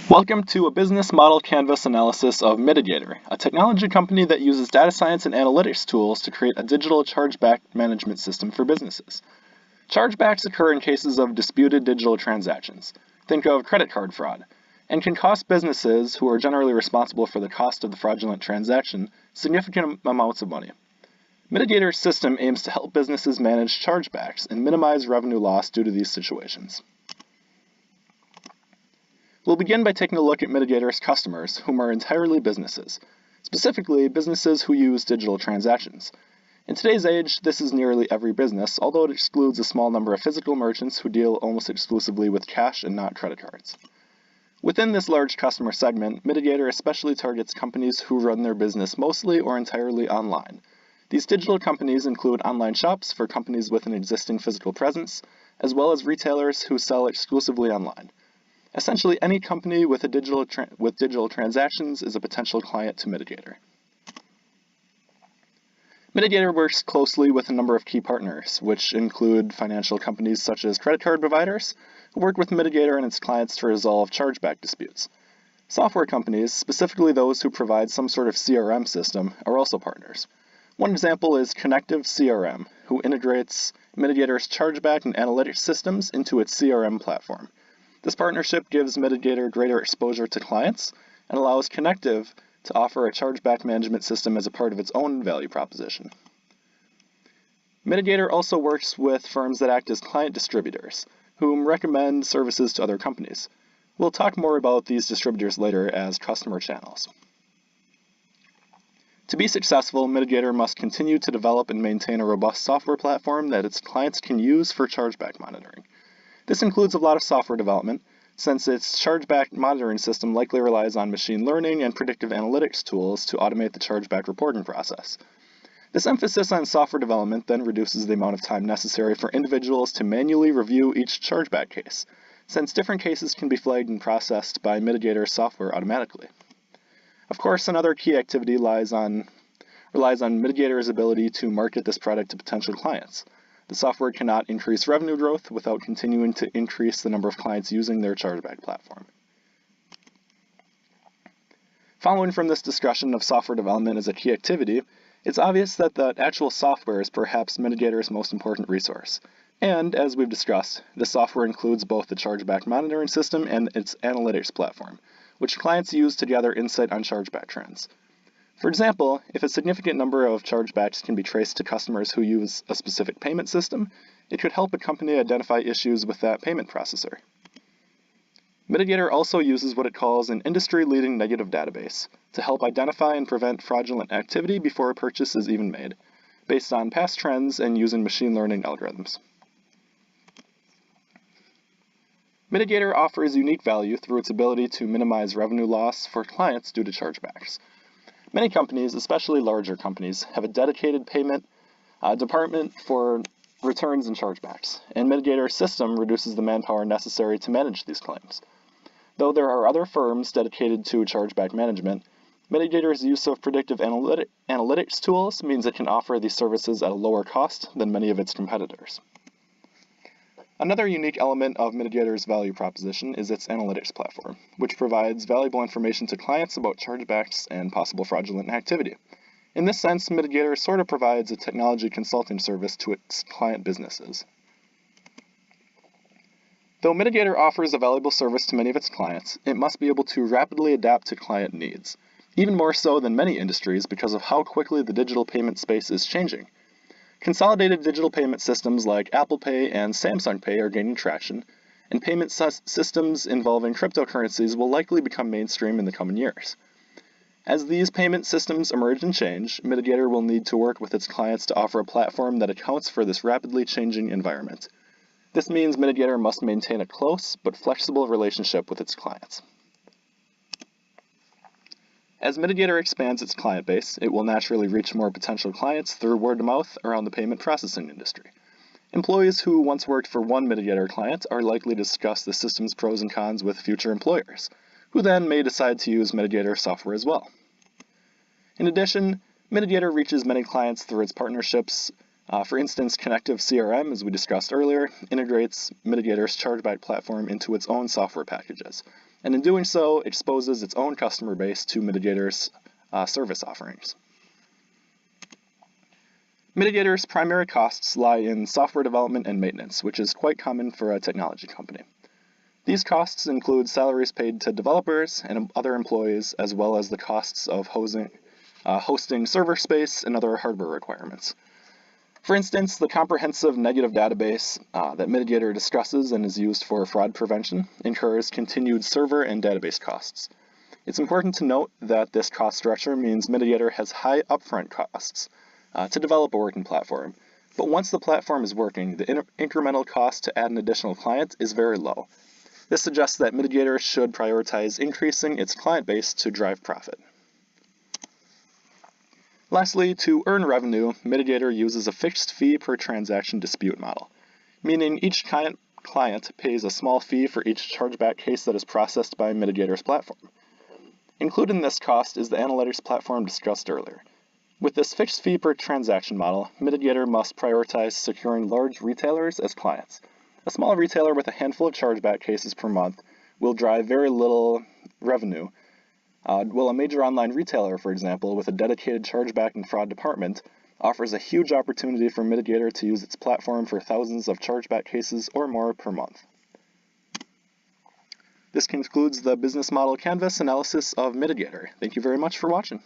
Welcome to a business model canvas analysis of Midigator, a technology company that uses data science and analytics tools to create a digital chargeback management system for businesses. Chargebacks occur in cases of disputed digital transactions. Think of credit card fraud, and can cost businesses, who are generally responsible for the cost of the fraudulent transaction, significant amounts of money. Midigator's system aims to help businesses manage chargebacks and minimize revenue loss due to these situations. We'll begin by taking a look at Midigator's customers, whom are entirely businesses, specifically businesses who use digital transactions. In today's age, this is nearly every business, although it excludes a small number of physical merchants who deal almost exclusively with cash and not credit cards. Within this large customer segment, Midigator especially targets companies who run their business mostly or entirely online. These digital companies include online shops for companies with an existing physical presence, as well as retailers who sell exclusively online. Essentially, any company with digital transactions is a potential client to Midigator. Midigator works closely with a number of key partners, which include financial companies such as credit card providers, who work with Midigator and its clients to resolve chargeback disputes. Software companies, specifically those who provide some sort of CRM system, are also partners. One example is Connective CRM, who integrates Midigator's chargeback and analytics systems into its CRM platform. This partnership gives Midigator greater exposure to clients and allows Connective to offer a chargeback management system as a part of its own value proposition. Midigator also works with firms that act as client distributors, whom recommend services to other companies. We'll talk more about these distributors later as customer channels. To be successful, Midigator must continue to develop and maintain a robust software platform that its clients can use for chargeback monitoring. This includes a lot of software development, since its chargeback monitoring system likely relies on machine learning and predictive analytics tools to automate the chargeback reporting process. This emphasis on software development then reduces the amount of time necessary for individuals to manually review each chargeback case, since different cases can be flagged and processed by Midigator software automatically. Of course, another key activity relies on Midigator's ability to market this product to potential clients. The software cannot increase revenue growth without continuing to increase the number of clients using their chargeback platform. Following from this discussion of software development as a key activity, it's obvious that the actual software is perhaps Midigator's most important resource. And, as we've discussed, the software includes both the chargeback monitoring system and its analytics platform, which clients use to gather insight on chargeback trends. For example, if a significant number of chargebacks can be traced to customers who use a specific payment system, it could help a company identify issues with that payment processor. Midigator also uses what it calls an industry-leading negative database to help identify and prevent fraudulent activity before a purchase is even made, based on past trends and using machine learning algorithms. Midigator offers unique value through its ability to minimize revenue loss for clients due to chargebacks. Many companies, especially larger companies, have a dedicated payment department for returns and chargebacks, and Midigator's system reduces the manpower necessary to manage these claims. Though there are other firms dedicated to chargeback management, Midigator's use of predictive analytics tools means it can offer these services at a lower cost than many of its competitors. Another unique element of Midigator's value proposition is its analytics platform, which provides valuable information to clients about chargebacks and possible fraudulent activity. In this sense, Midigator sort of provides a technology consulting service to its client businesses. Though Midigator offers a valuable service to many of its clients, it must be able to rapidly adapt to client needs, even more so than many industries because of how quickly the digital payment space is changing. Consolidated digital payment systems like Apple Pay and Samsung Pay are gaining traction, and payment systems involving cryptocurrencies will likely become mainstream in the coming years. As these payment systems emerge and change, Midigator will need to work with its clients to offer a platform that accounts for this rapidly changing environment. This means Midigator must maintain a close but flexible relationship with its clients. As Midigator expands its client base, it will naturally reach more potential clients through word of mouth around the payment processing industry. Employees who once worked for one Midigator client are likely to discuss the system's pros and cons with future employers, who then may decide to use Midigator software as well. In addition, Midigator reaches many clients through its partnerships. For instance, Connective CRM, as we discussed earlier, integrates Midigator's chargeback platform into its own software packages, and in doing so, exposes its own customer base to Midigator's service offerings. Midigator's primary costs lie in software development and maintenance, which is quite common for a technology company. These costs include salaries paid to developers and other employees, as well as the costs of hosting server space and other hardware requirements. For instance, the comprehensive negative database that Midigator discusses and is used for fraud prevention incurs continued server and database costs. It's important to note that this cost structure means Midigator has high upfront costs to develop a working platform, but once the platform is working, the incremental cost to add an additional client is very low. This suggests that Midigator should prioritize increasing its client base to drive profit. Lastly, to earn revenue, Midigator uses a fixed fee per transaction dispute model, meaning each client pays a small fee for each chargeback case that is processed by Midigator's platform. Included in this cost is the analytics platform discussed earlier. With this fixed fee per transaction model, Midigator must prioritize securing large retailers as clients. A small retailer with a handful of chargeback cases per month will drive very little revenue, while a major online retailer, for example, with a dedicated chargeback and fraud department, offers a huge opportunity for Midigator to use its platform for thousands of chargeback cases or more per month. This concludes the business model canvas analysis of Midigator. Thank you very much for watching.